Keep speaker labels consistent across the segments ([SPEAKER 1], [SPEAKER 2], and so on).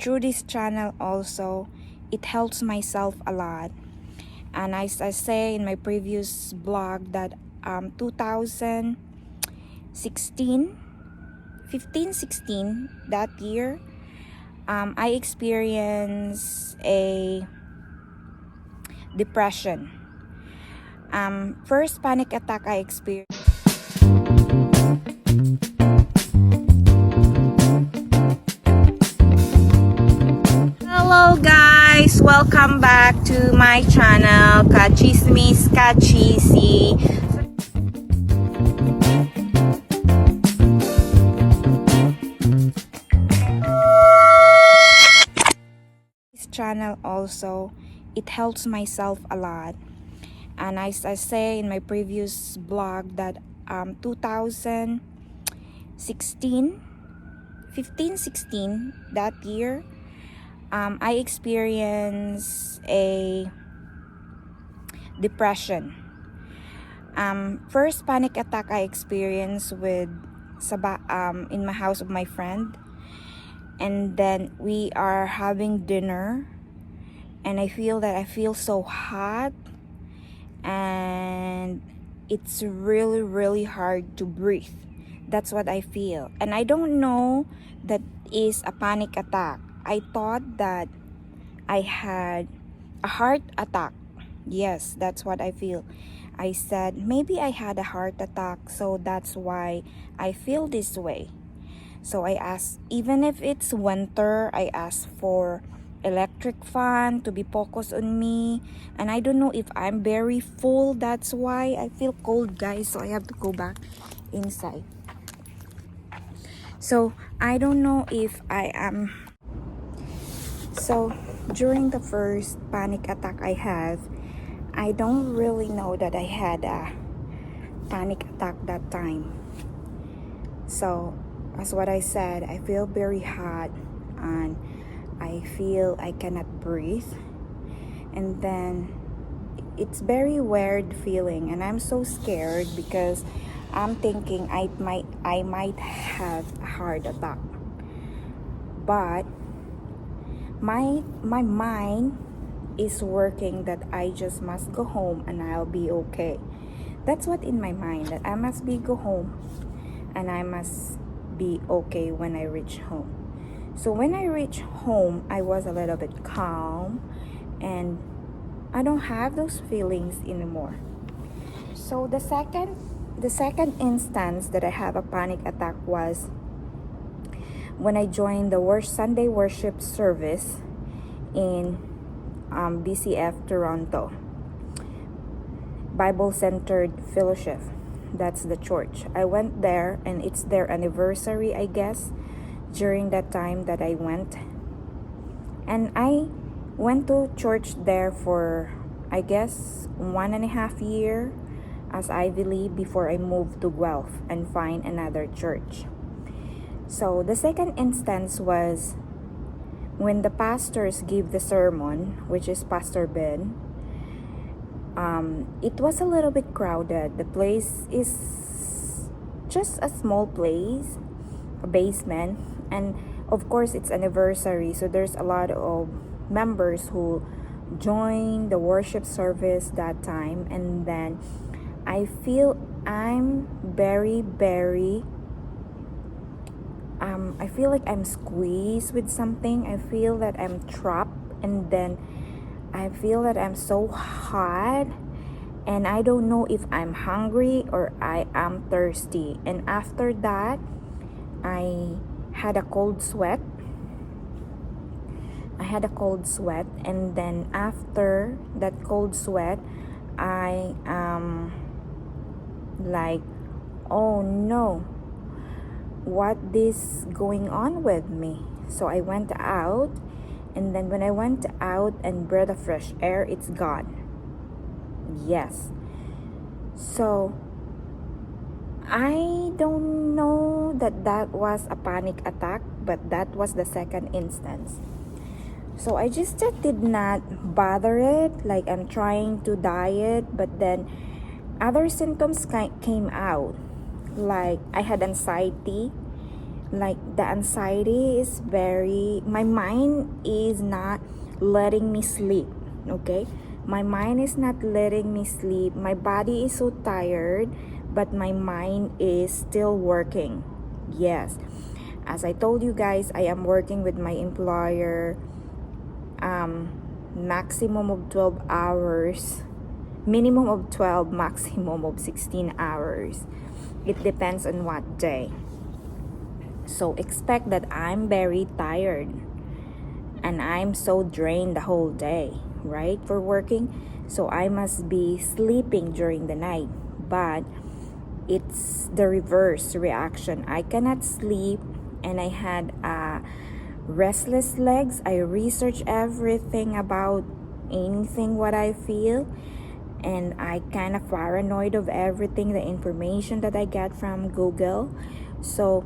[SPEAKER 1] through this channel also, it helps myself a lot. And I say in my previous blog that 2016, 15, 16, that year, I experienced a depression. First panic attack I experienced. Hello guys, welcome back to my channel, Kachismis Kachisi. This channel also, it helps myself a lot. And I say in my previous blog that 2016, 15, 16, that year, I experienced a depression. First panic attack I experienced with in my house of my friend, and then we are having dinner, and I feel so hot, and it's really hard to breathe. That's what I feel, and I don't know that is a panic attack. I thought that I had a heart attack. Yes, that's what I feel. I said maybe I had a heart attack, so that's why I feel this way. So I asked, even if it's winter, I asked for electric fan to be focused on me. And I don't know if I'm very full, that's why I feel cold, guys. So I have to go back inside. So I don't know if I am. So during the first panic attack I have, I don't really know that I had a panic attack that time. So as what I said, I feel very hot and I feel I cannot breathe, and then it's very weird feeling, and I'm so scared because I'm thinking I might have a heart attack. But my mind is working that I just must go home and I'll be okay. That's what in my mind, that I must go home and I must be okay when I reach home. So when I reach home, I was a little bit calm and I don't have those feelings anymore. So the second instance that I have a panic attack was when I joined the Sunday worship service in BCF Toronto, Bible Centered Fellowship. That's the church. I went there, and it's their anniversary, I guess, during that time that I went. And I went to church there for, I guess, 1.5 years, as I believe, before I moved to Guelph and find another church. So the second instance was when the pastors give the sermon, which is Pastor Ben. It was a little bit crowded. The place is just a small place, a basement, and of course it's anniversary, so there's a lot of members who join the worship service that time. And then I feel I'm very I feel like I'm squeezed with something. I feel that I'm trapped, and then I feel that I'm so hot, and I don't know if I'm hungry or I am thirsty. And after that, I had a cold sweat. And then after that cold sweat, I am like, oh no, what is going on with me? So I went out, and then when I went out and breathed the fresh air, it's gone. Yes. So I don't know that was a panic attack, but that was the second instance. So I just did not bother it, like I'm trying to diet, but then other symptoms came out. Like I had anxiety, Like the anxiety is very, my mind is not letting me sleep. Okay, my mind is not letting me sleep. My body is so tired, but my mind is still working. Yes, as I told you guys, I am working with my employer, maximum of 12 hours, minimum of 12, maximum of 16 hours. It depends on what day. So expect that I'm very tired and I'm so drained the whole day, right? For working. So I must be sleeping during the night. But it's the reverse reaction. I cannot sleep and I had restless legs. I research everything about anything what I feel, and I kind of paranoid of everything, the information that I get from Google. So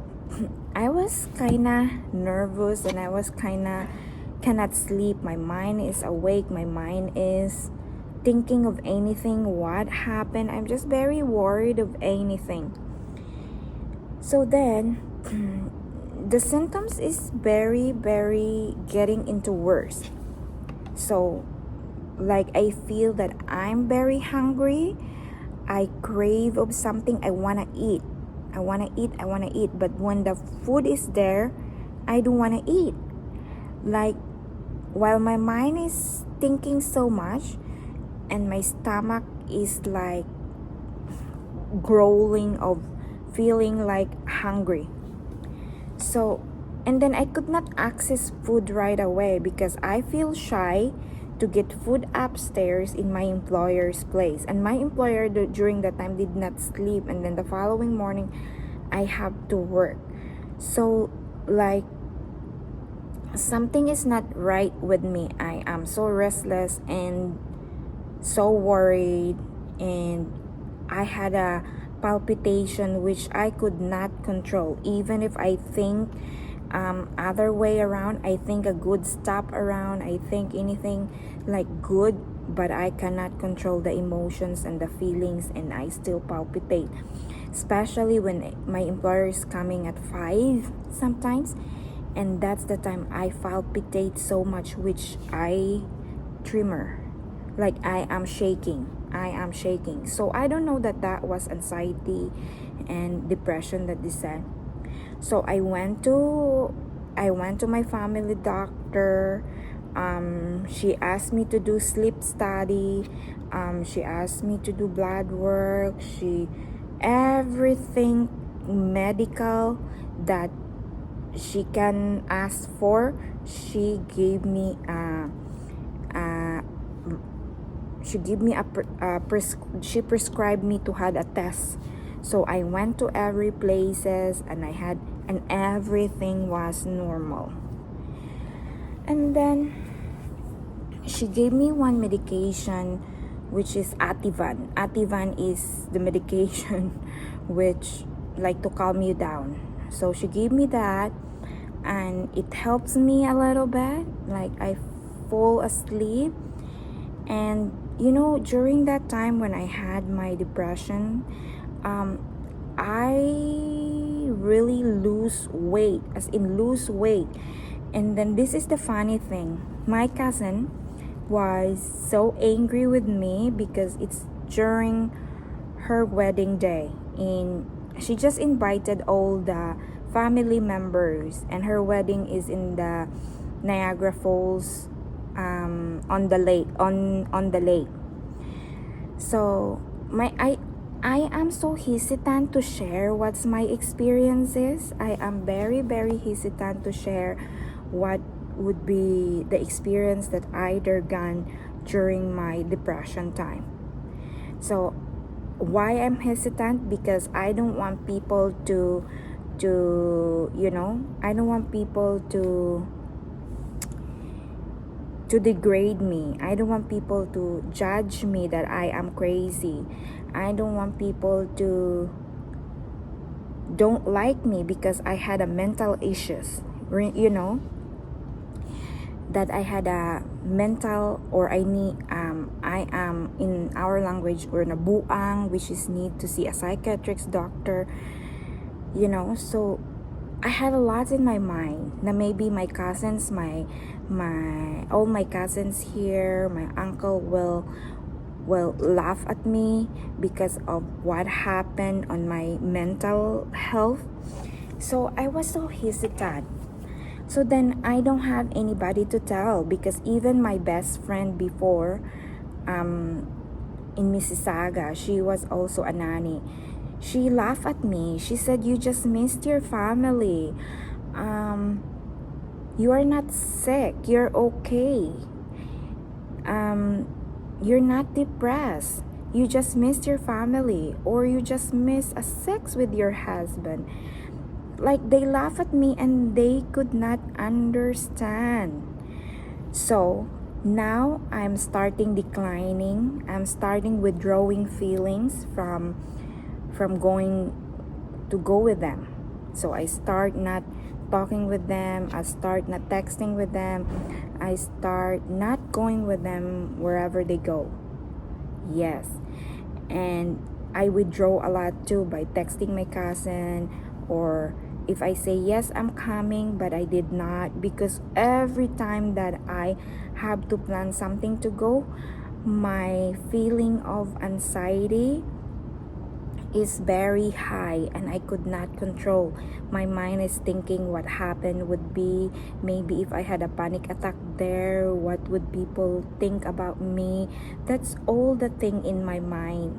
[SPEAKER 1] I was kind of nervous and I was kind of cannot sleep. My mind is awake. My mind is thinking of anything, what happened. I'm just very worried of anything. So then the symptoms is very, very getting into worse. So like I feel that I'm very hungry. I crave of something. I want to eat. I want to eat. I want to eat. But when the food is there, I don't want to eat. Like while my mind is thinking so much and my stomach is like growling of feeling like hungry. So, and then I could not access food right away because I feel shy to get food upstairs in my employer's place. And my employer during that time did not sleep, and then the following morning I have to work. So like something is not right with me. I am so restless and so worried, and I had a palpitation which I could not control. Even if I think other way around, I think a good stop around, I think anything like good, but I cannot control the emotions and the feelings, and I still palpitate, especially when my employer is coming at 5 sometimes, and that's the time I palpitate so much, which I tremor, like I am shaking. So I don't know that was anxiety and depression that they said. So I went to my family doctor. She asked me to do sleep study. She asked me to do blood work. Everything medical that she can ask for, she gave me she prescribed me to had a test. So I went to every places and everything was normal. And then she gave me one medication, which is Ativan. Ativan is the medication which like to calm you down. So she gave me that, and it helps me a little bit. Like I fall asleep. And during that time when I had my depression, I really lose weight, as in lose weight. And then this is the funny thing. My cousin was so angry with me because it's during her wedding day. And she just invited all the family members, and her wedding is in the Niagara Falls, on the lake. So I am so hesitant to share what's my experiences. I am very, very hesitant to share what would be the experience that I undergone during my depression time. So why I'm hesitant? Because I don't want people to I don't want people to degrade me. I don't want people to judge me that I am crazy. I don't want people to don't like me because I had a mental issues. That I had a mental, or I am in our language, or nabuang, which is need to see a psychiatrist doctor. So I had a lot in my mind na maybe my cousins, all my cousins here, my uncle will laugh at me because of what happened on my mental health. So I was so hesitant. So then I don't have anybody to tell, because even my best friend before, in Mississauga, she was also a nanny. She laughed at me. She said, "You just missed your family. You are not sick. You're okay. You're not depressed. You just missed your family, or you just missed a sex with your husband." Like, they laugh at me and they could not understand. So now I'm starting declining. I'm starting withdrawing feelings from going to go with them. So I start not talking with them. I start not texting with them. I start not going with them wherever they go. Yes. And I withdraw a lot too by texting my cousin, or if I say yes, I'm coming, but I did not, because every time that I have to plan something to go, my feeling of anxiety is very high and I could not control. My mind is thinking what happened would be, maybe if I had a panic attack there, what would people think about me? That's all the thing in my mind.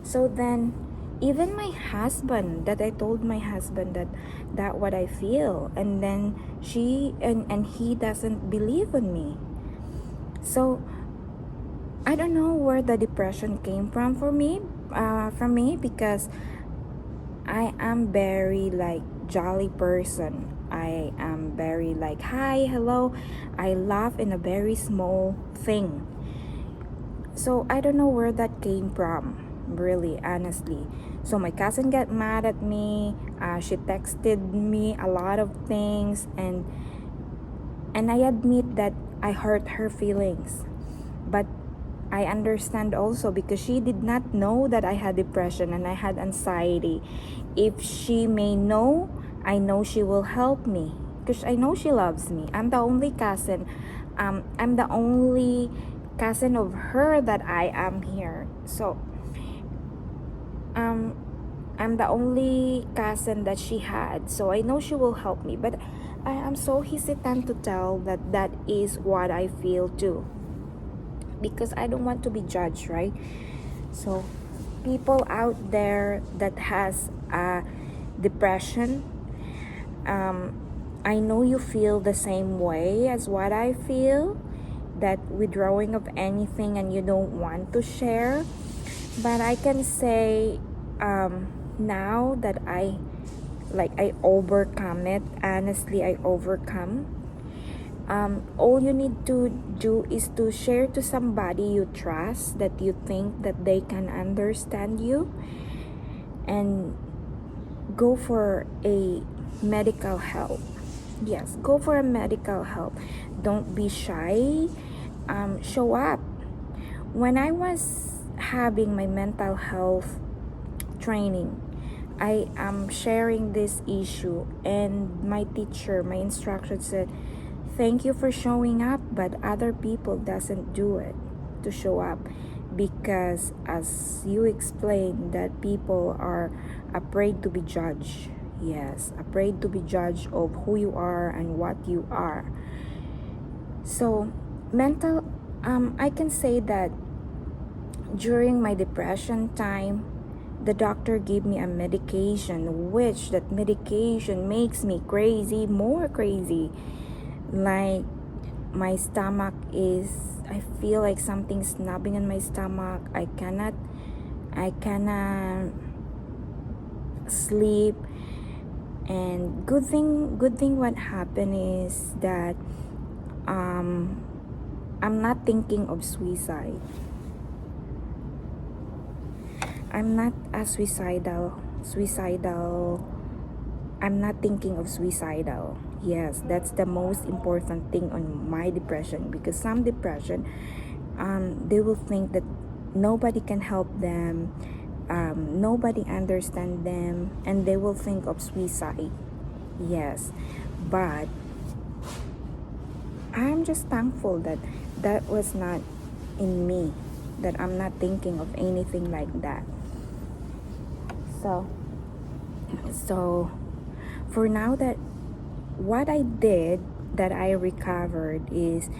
[SPEAKER 1] So then, even my husband, that I told my husband that what I feel, and then and he doesn't believe in me. So I don't know where the depression came from me, because I am very like jolly person. I am very like, hi, hello. I laugh in a very small thing. So I don't know where that came from, really, honestly. So my cousin got mad at me. She texted me a lot of things, and I admit that I hurt her feelings. But I understand also, because she did not know that I had depression and I had anxiety. If she may know, I know she will help me, because I know she loves me. I'm the only cousin. I'm the only cousin of her that I am here. So I'm the only cousin that she had, so I know she will help me. But I am so hesitant to tell that is what I feel too, because I don't want to be judged, right? So people out there that has depression, I know you feel the same way as what I feel, that withdrawing of anything and you don't want to share. But I can say, now that I overcome it, honestly, I overcome. All you need to do is to share to somebody you trust, that you think that they can understand you, and go for a medical help. Yes, go for a medical help. Don't be shy. Show up. When I was having my mental health training, I am sharing this issue, and my teacher, my instructor said, "Thank you for showing up, but other people doesn't do it to show up, because as you explained, that people are afraid to be judged." Yes, afraid to be judged of who you are and what you are. So mental I can say that during my depression time, the doctor gave me a medication, which that medication makes me crazy, more crazy. Like, my stomach is, I feel like something's snubbing in my stomach. I cannot sleep. And good thing what happened is that I'm not thinking of suicide. I'm not a suicidal. I'm not thinking of suicidal. Yes, that's the most important thing on my depression, because some depression, they will think that nobody can help them, nobody understand them, and they will think of suicide. Yes, but I'm just thankful that that was not in me, that I'm not thinking of anything like that. So for now, that what I did, that I recovered, is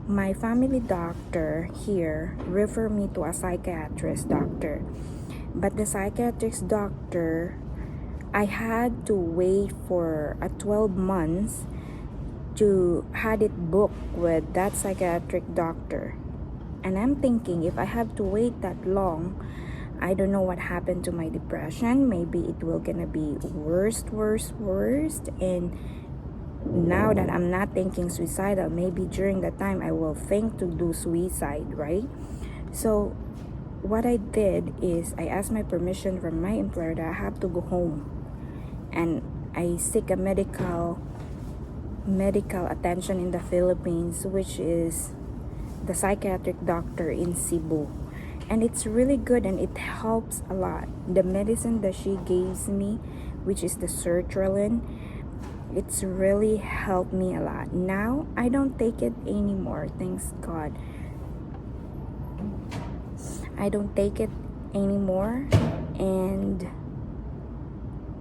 [SPEAKER 1] my family doctor here referred me to a psychiatrist doctor. But the psychiatrist doctor, I had to wait for a 12 months to had it booked with that psychiatric doctor. And I'm thinking, if I have to wait that long, I don't know what happened to my depression. Maybe it will gonna be worse. And now that I'm not thinking suicidal, maybe during that time I will think to do suicide, right? So what I did is I asked my permission from my employer that I have to go home, and I seek a medical attention in the Philippines, which is the psychiatric doctor in Cebu. And it's really good and it helps a lot. The medicine that she gives me, which is the sertraline, it's really helped me a lot. Now I don't take it anymore, thanks God. I don't take it anymore, and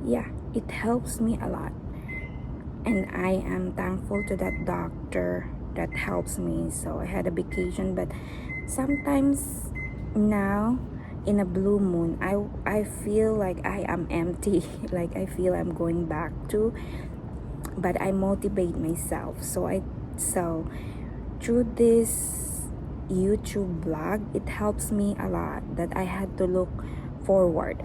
[SPEAKER 1] yeah, it helps me a lot. And I am thankful to that doctor that helps me. So I had a vacation, but sometimes now in a blue moon, I feel like I am empty. Like I feel I'm going back to, but I motivate myself. So through this YouTube blog, it helps me a lot that I had to look forward.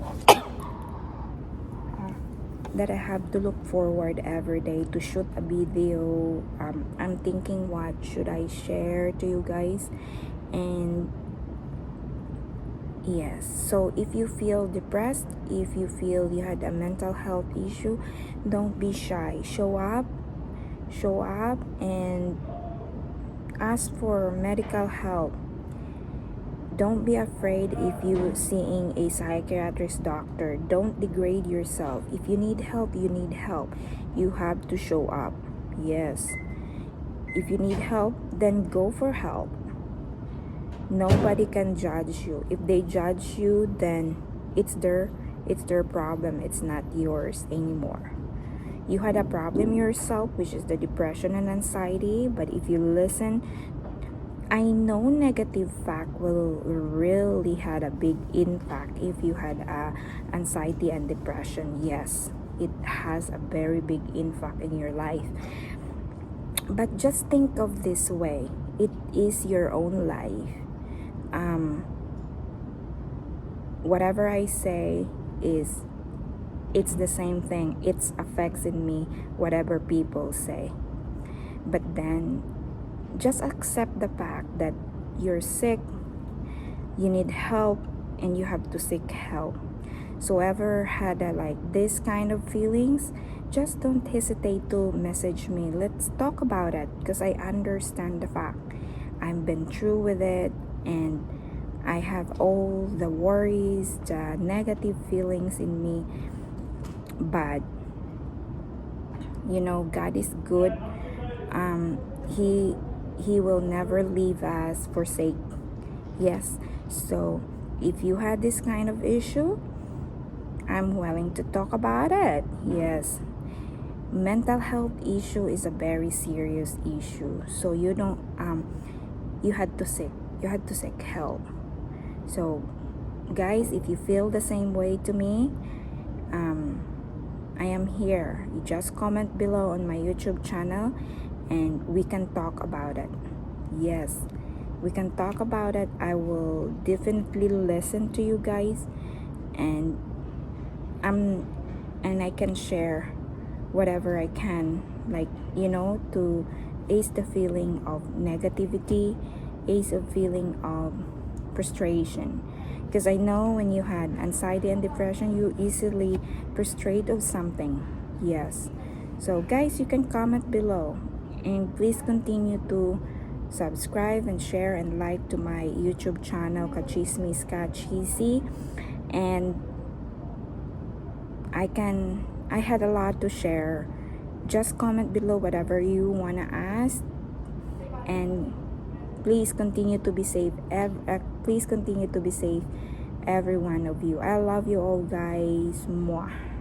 [SPEAKER 1] That I have to look forward every day to shoot a video. I'm thinking, what should I share to you guys? And yes, so if you feel depressed, if you feel you had a mental health issue, don't be shy. Show up and ask for medical help. Don't be afraid if you're seeing a psychiatrist doctor. Don't degrade yourself. If you need help, you need help. You have to show up. Yes. If you need help, then go for help. Nobody can judge you. If they judge you, then it's their problem. It's not yours anymore. You had a problem yourself, which is the depression and anxiety, but if you listen, I know negative fact will really had a big impact if you had anxiety and depression. Yes, it has a very big impact in your life. But just think of this way. It is your own life. Whatever I say is, it's the same thing. It affects in me whatever people say. But then just accept the fact that you're sick, you need help, and you have to seek help. So whoever had like this kind of feelings, just don't hesitate to message me. Let's talk about it, because I understand the fact. I've been through with it, and I have all the worries, the negative feelings in me. But God is good. He will never leave us forsake. Yes. So if you had this kind of issue, I'm willing to talk about it. Yes. Mental health issue is a very serious issue. So you don't you had to seek help. So guys, if you feel the same way to me, I am here. You just comment below on my YouTube channel and we can talk about it. Yes, we can talk about it. I will definitely listen to you guys, and I can share whatever I can, like to ease the feeling of negativity, ease the feeling of frustration. Because I know when you had anxiety and depression, you easily frustrate of something. Yes. So guys, you can comment below, and please continue to subscribe and share and like to my YouTube channel, Kachismis Kacheesy. And I had a lot to share, just comment below whatever you wanna ask, and please continue to be safe. Please continue to be safe, every one of you. I love you all, guys. Mwah.